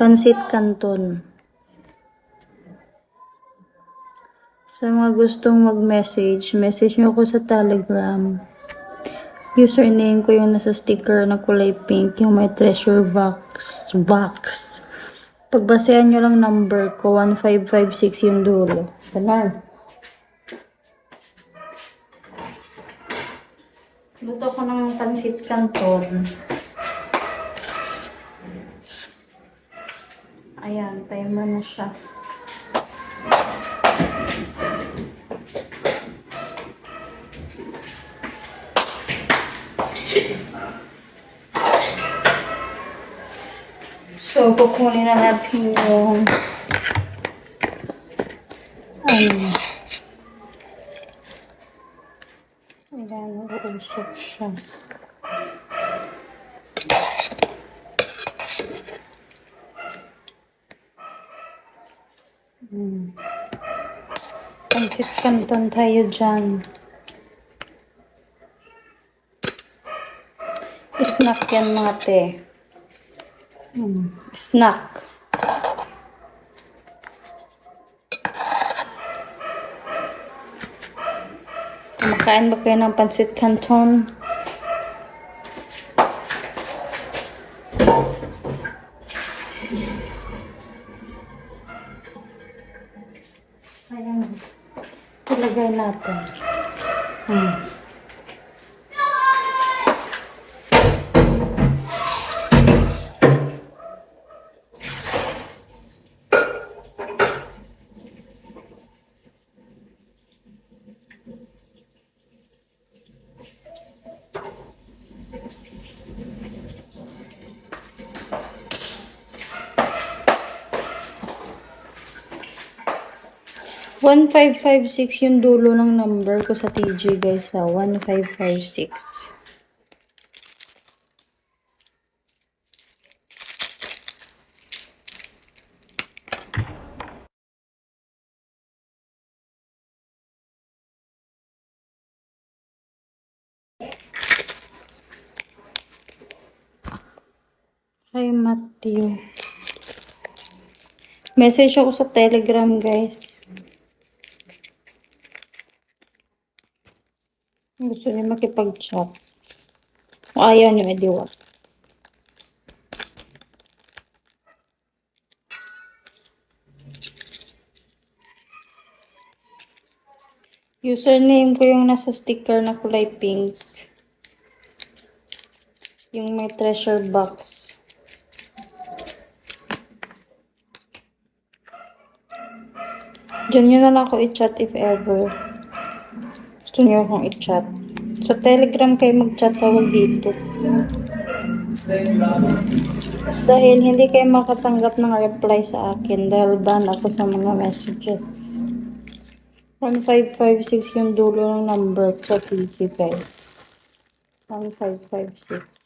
Pansit Canton. Sa mga gustong mag-message, message nyo ako sa Telegram. Username ko yung nasa sticker na kulay pink, yung may treasure box. Pagbasehan nyo lang number ko, 1556 yung dulo. Ganun. Luto ko ng pansit canton. Ayan, timer na siya. So, kukunin na natin yung ayan, uusok siya. Pansit canton tayo dyan. Snack yan mga te. Snack. Kumakain ba kayo ng pansit canton? Ayan. Ilagay natin. 1556 yung dulo ng number ko sa TG guys sa 1556. Hi Matthew. Message ako sa Telegram guys. Gusto niyo makipag-chat. O ayaw niyo, edi wag. Username ko yung nasa sticker na kulay pink. Yung may treasure box. Diyan nyo na lang ako i-chat if ever. Gusto nyo akong i-chat. Sa Telegram kayo mag-chat, tawag dito. Dahil hindi kayo makatanggap ng reply sa akin dahil ban ako sa mga messages. 1556 yung dulo ng number sa TG guys. 1556.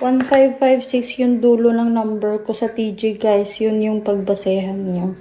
One five five six yung dulo ng number ko sa TG guys. Yun yung pagbasehan nyo.